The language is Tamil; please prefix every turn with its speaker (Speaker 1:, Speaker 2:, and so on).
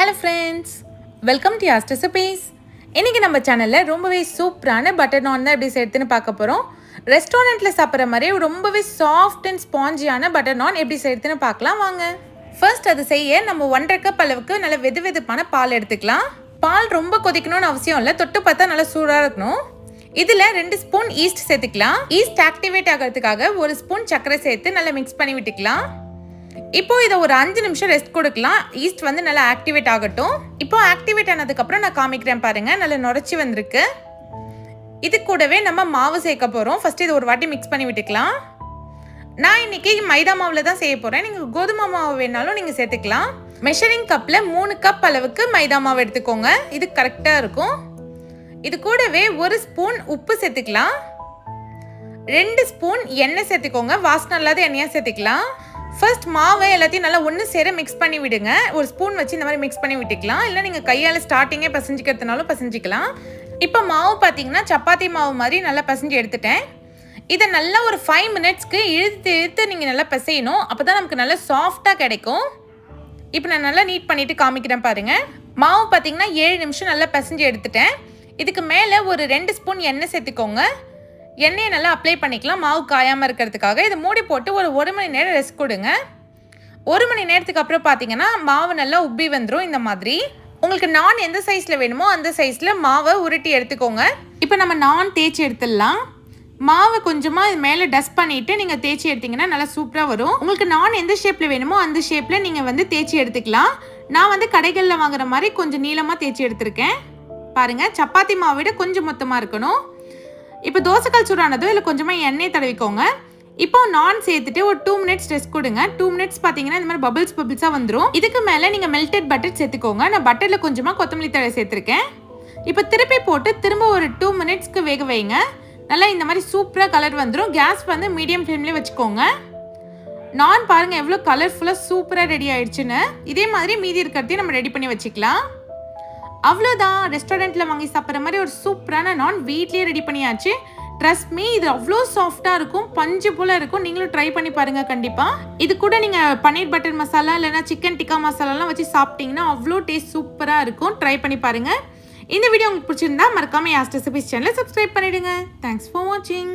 Speaker 1: ஹலோ ஃப்ரெண்ட்ஸ், வெல்கம் டு யாஸ் ரெசிபீஸ். இன்றைக்கி நம்ம சேனலில் ரொம்பவே சூப்பரான பட்டர் நான் தான் எப்படி செய்யறதுன்னு பார்க்க போகிறோம். ரெஸ்டாரண்ட்டில் சாப்பிட்ற மாதிரி ரொம்பவே சாஃப்ட் அண்ட் ஸ்பாஞ்சியான பட்டர் நான் எப்படி செய்யறதுன்னு பார்க்கலாம் வாங்க. ஃபர்ஸ்ட் அது செய்ய நம்ம 1.5 கப் அளவுக்கு நல்ல வெது வெதுப்பான பால் எடுத்துக்கலாம். பால் ரொம்ப கொதிக்கணும்னு அவசியம் இல்லை, தொட்டு பார்த்தா நல்லா சூடாக இருக்கணும். இதில் 2 ஸ்பூன் ஈஸ்ட் சேர்த்துக்கலாம். ஈஸ்ட் ஆக்டிவேட் ஆகிறதுக்காக 1 ஸ்பூன் சர்க்கரை சேர்த்து நல்லா மிக்ஸ் பண்ணி விட்டுக்கலாம். இப்போ இதை ஒரு 5 நிமிஷம் ரெஸ்ட் கொடுக்கலாம். ஈஸ்ட் வந்து நல்லா ஆக்டிவேட் ஆகட்டும். இப்போ ஆக்டிவேட் ஆனதுக்கப்புறம் நான் காமிக்கிறேன் பாருங்க, நல்லா நுரைச்சி வந்திருக்கு. இது கூடவே நம்ம மாவு சேர்க்க போகிறோம். ஃபர்ஸ்ட் இதை ஒரு வாட்டி மிக்ஸ் பண்ணி விட்டுக்கலாம். நான் இன்னைக்கு மைதா மாவில் தான் செய்ய போகிறேன். நீங்கள் கோதுமை மாவு வேணாலும் நீங்கள் சேர்த்துக்கலாம். மெஷரிங் கப்பில் 3 கப் அளவுக்கு மைதா மாவு எடுத்துக்கோங்க, இது கரெக்டாக இருக்கும். இது கூடவே 1 ஸ்பூன் உப்பு சேர்த்துக்கலாம். 2 ஸ்பூன் எண்ணெய் சேர்த்துக்கோங்க, வாசனை இல்லாத எண்ணெயாக சேர்த்துக்கலாம். ஃபர்ஸ்ட் மாவை எல்லாத்தையும் நல்லா ஒன்று சேர மிக்ஸ் பண்ணி விடுங்க. ஒரு ஸ்பூன் வச்சு இந்த மாதிரி மிக்ஸ் பண்ணி விட்டுக்கலாம், இல்லை நீங்கள் கையால் ஸ்டார்டிங்கே பசஞ்சிக்கிறதுனாலும் பசஞ்சிக்கலாம். இப்போ மாவு பார்த்தீங்கன்னா சப்பாத்தி மாவு மாதிரி நல்லா பசஞ்சு எடுத்துட்டேன். இதை நல்லா ஒரு 5 மினிட்ஸ்க்கு இழுத்து நீங்கள் நல்லா பசையணும், அப்போ தான் நமக்கு நல்லா சாஃப்டாக கிடைக்கும். இப்போ நான் நல்லா நீட் பண்ணிவிட்டு காமிக்கிறேன் பாருங்கள். மாவு பார்த்தீங்கன்னா 7 நிமிஷம் நல்லா பசஞ்சு எடுத்துட்டேன். இதுக்கு மேலே ஒரு 2 ஸ்பூன் எண்ணெய் சேர்த்துக்கோங்க. எண்ணெயை நல்லா அப்ளை பண்ணிக்கலாம் மாவு காயாமல் இருக்கிறதுக்காக. இதை மூடி போட்டு ஒரு 1 மணி நேரம் ரெஸ்ட் கொடுங்க. 1 மணி நேரத்துக்கு அப்புறம் பார்த்தீங்கன்னா மாவு நல்லா உப்பி வந்துடும். இந்த மாதிரி உங்களுக்கு நான் எந்த சைஸில் வேணுமோ அந்த சைஸில் மாவை உருட்டி எடுத்துக்கோங்க. இப்போ நம்ம நான் தேய்ச்சி எடுத்துடலாம். மாவை கொஞ்சமாக இது மேலே டஸ்ட் பண்ணிவிட்டு நீங்கள் தேய்ச்சி எடுத்திங்கன்னா நல்லா சூப்பராக வரும். உங்களுக்கு நான் எந்த ஷேப்பில் வேணுமோ அந்த ஷேப்பில் நீங்கள் வந்து தேய்ச்சி எடுத்துக்கலாம். நான் வந்து கடைகளில் வாங்குற மாதிரி கொஞ்சம் நீளமாக தேய்ச்சி எடுத்திருக்கேன். பாருங்கள், சப்பாத்தி மாவை விட கொஞ்சம் மொத்தமாக இருக்கணும். இப்போ தோசைக்கல் சூடானதும் இல்லை கொஞ்சமாக எண்ணெய் தடவிக்கோங்க. இப்போ நான் சேர்த்துட்டு ஒரு 2 மினிட்ஸ் ரெஸ்ட் கொடுங்க. 2 மினிட்ஸ் பார்த்தீங்கன்னா இந்த மாதிரி பபிள்ஸாக வந்துடும். இதுக்கு மேலே நீங்கள் மெல்டட் பட்டர் சேர்த்துக்கோங்க. நான் பட்டரில் கொஞ்சமாக கொத்தமல்லி தழை சேர்த்துருக்கேன். இப்போ திருப்பி போட்டு திரும்ப ஒரு 2 மினிட்ஸ்க்கு வேக வைங்க. நல்லா இந்த மாதிரி சூப்பராக கலர் வந்துடும். கேஸ் வந்து மீடியம் ஃப்ளேம்லேயே வச்சுக்கோங்க. நான் பாருங்கள் எவ்வளோ கலர்ஃபுல்லாக சூப்பராக ரெடி ஆயிடுச்சுன்னு. இதே மாதிரி மீதி இருக்கிறதையும் நம்ம ரெடி பண்ணி வச்சுக்கலாம். அவ்வளோதான், ரெஸ்டாரண்ட்டில் வாங்கி சாப்பிட்ற மாதிரி ஒரு சூப்பரான நான் வீட்லேயே ரெடி பண்ணியாச்சு. ட்ரஸ்ட் மீ, இது அவ்வளோ சாஃப்டாக இருக்கும், பஞ்சு போல் இருக்கும். நீங்களும் ட்ரை பண்ணி பாருங்கள் கண்டிப்பாக. இது கூட நீங்கள் பன்னீர் பட்டர் மசாலா இல்லைனா சிக்கன் டிக்கா மசாலாலாம் வச்சு சாப்பிட்டீங்கன்னா அவ்வளோ டேஸ்ட் சூப்பராக இருக்கும். ட்ரை பண்ணி பாருங்கள். இந்த வீடியோ உங்களுக்கு பிடிச்சிருந்தா மறக்காமல் யாஸ் ரெசிபீஸ் சேனலை சப்ஸ்கிரைப் பண்ணிவிடுங்க. தேங்க்ஸ் ஃபார் வாட்சிங்.